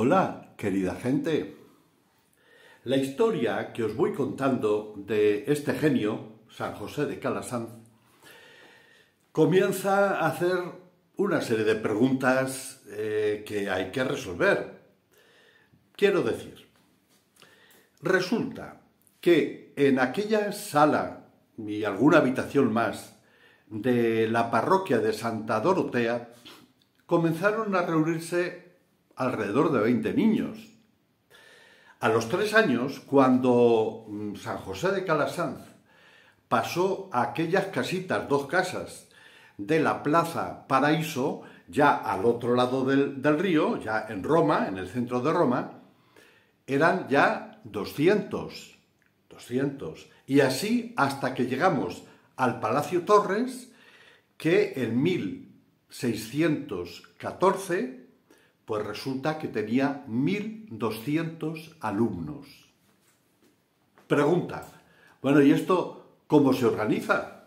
Hola, querida gente. La historia que os voy contando de este genio, San José de Calasanz, comienza a hacer una serie de preguntas que hay que resolver. Quiero decir, resulta que en aquella sala y alguna habitación más de la parroquia de Santa Dorotea comenzaron a reunirse alrededor de 20 niños. A los 3 años, cuando San José de Calasanz pasó a aquellas casitas, 2 casas de la Plaza Paraíso, ya al otro lado del río, ya en Roma, en el centro de Roma, eran ya 200. Y así hasta que llegamos al Palacio Torres, que en 1614, pues resulta que tenía 1200 alumnos. Pregunta, bueno, ¿y esto cómo se organiza?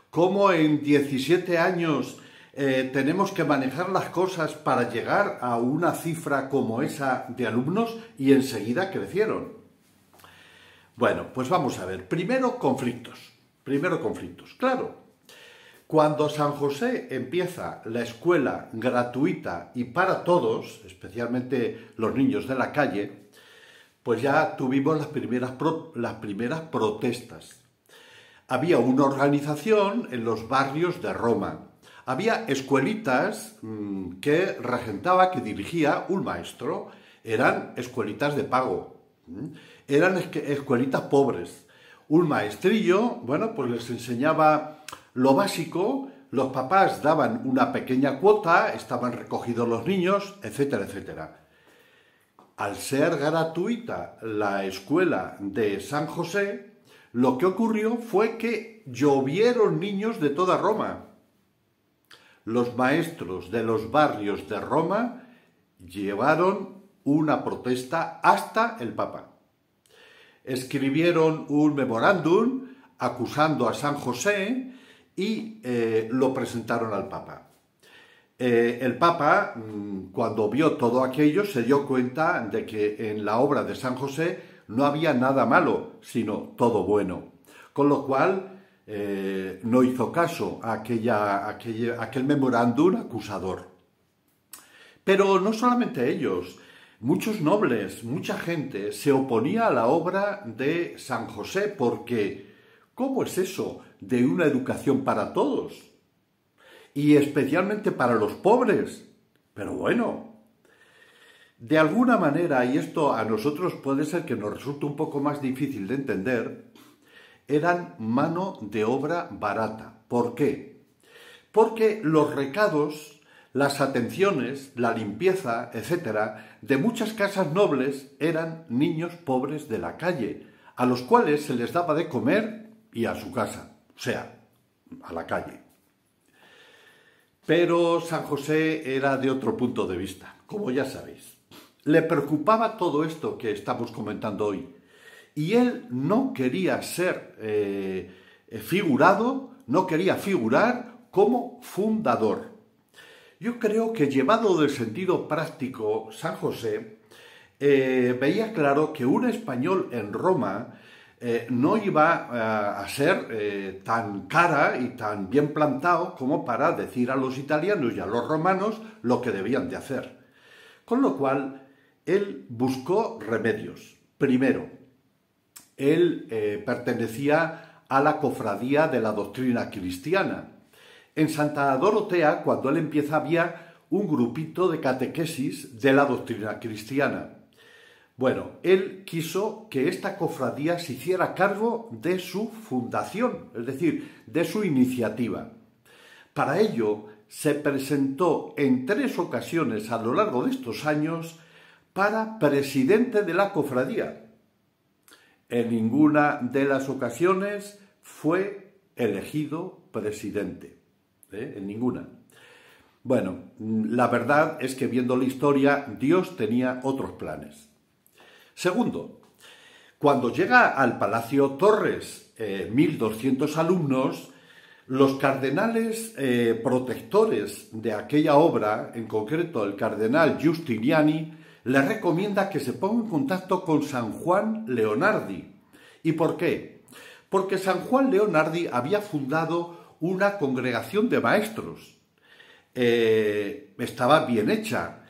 ¿Cómo en 17 años tenemos que manejar las cosas para llegar a una cifra como esa de alumnos y enseguida crecieron? Bueno, pues vamos a ver. Primero conflictos. Claro. Cuando San José empieza la escuela gratuita y para todos, especialmente los niños de la calle, pues ya tuvimos las primeras protestas. Había una organización en los barrios de Roma. Había escuelitas que regentaba, que dirigía un maestro. Eran escuelitas de pago. Eran escuelitas pobres. Un maestrillo, bueno, pues les enseñaba lo básico, los papás daban una pequeña cuota, estaban recogidos los niños, etcétera, etcétera. Al ser gratuita la escuela de San José, lo que ocurrió fue que llovieron niños de toda Roma. Los maestros de los barrios de Roma llevaron una protesta hasta el Papa. Escribieron un memorándum acusando a San José y lo presentaron al Papa. El Papa, cuando vio todo aquello, se dio cuenta de que en la obra de San José no había nada malo, sino todo bueno. Con lo cual, no hizo caso a aquel memorándum acusador. Pero no solamente ellos, muchos nobles, mucha gente se oponía a la obra de San José porque ¿cómo es eso de una educación para todos? Y especialmente para los pobres. Pero bueno, de alguna manera, y esto a nosotros puede ser que nos resulte un poco más difícil de entender, eran mano de obra barata. ¿Por qué? Porque los recados, las atenciones, la limpieza, etcétera, de muchas casas nobles eran niños pobres de la calle, a los cuales se les daba de comer y a su casa, o sea, a la calle. Pero San José era de otro punto de vista, como ya sabéis. Le preocupaba todo esto que estamos comentando hoy. Y él no quería ser figurado, no quería figurar como fundador. Yo creo que llevado del sentido práctico, San José veía claro que un español en Roma no iba a ser tan cara y tan bien plantado como para decir a los italianos y a los romanos lo que debían de hacer. Con lo cual, él buscó remedios. Primero, él pertenecía a la cofradía de la doctrina cristiana. En Santa Dorotea, cuando él empieza, había un grupito de catequesis de la doctrina cristiana. Bueno, él quiso que esta cofradía se hiciera cargo de su fundación, es decir, de su iniciativa. Para ello, se presentó en 3 ocasiones a lo largo de estos años para presidente de la cofradía. En ninguna de las ocasiones fue elegido presidente, en ninguna. Bueno, la verdad es que viendo la historia, Dios tenía otros planes. Segundo, cuando llega al Palacio Torres 1200 alumnos, Los cardenales protectores de aquella obra, en concreto el cardenal Giustiniani, le recomienda que se ponga en contacto con San Juan Leonardi. ¿Y por qué? Porque San Juan Leonardi había fundado una congregación de maestros. Estaba bien hecha.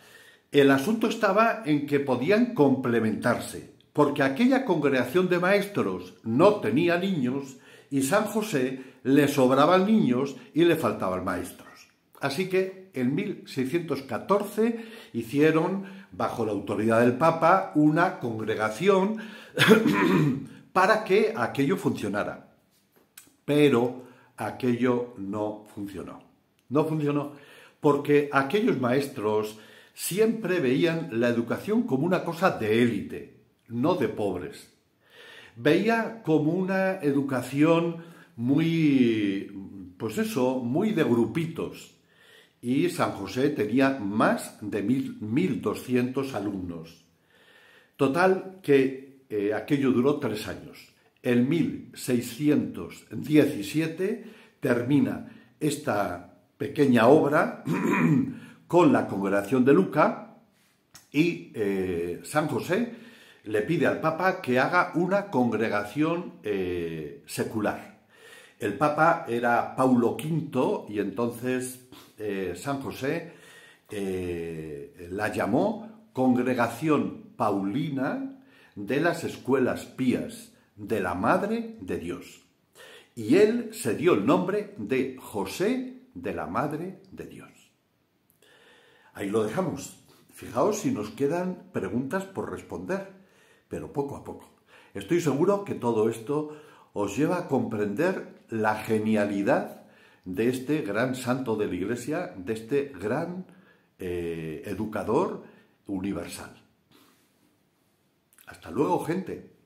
El asunto estaba en que podían complementarse, porque aquella congregación de maestros no tenía niños y San José le sobraban niños y le faltaban maestros. Así que en 1614 hicieron, bajo la autoridad del Papa, una congregación para que aquello funcionara. Pero aquello no funcionó. No funcionó porque aquellos maestros siempre veían la educación como una cosa de élite, no de pobres. Veía como una educación muy, pues eso, muy de grupitos. Y San José tenía más de 1.200 alumnos. Total que aquello duró 3 años. En 1617 termina esta pequeña obra con la congregación de Lucca y San José le pide al Papa que haga una congregación secular. El Papa era Paulo V y entonces San José la llamó Congregación Paulina de las Escuelas Pías de la Madre de Dios. Y él se dio el nombre de José de la Madre de Dios. Ahí lo dejamos. Fijaos si nos quedan preguntas por responder, pero poco a poco. Estoy seguro que todo esto os lleva a comprender la genialidad de este gran santo de la Iglesia, de este gran educador universal. Hasta luego, gente.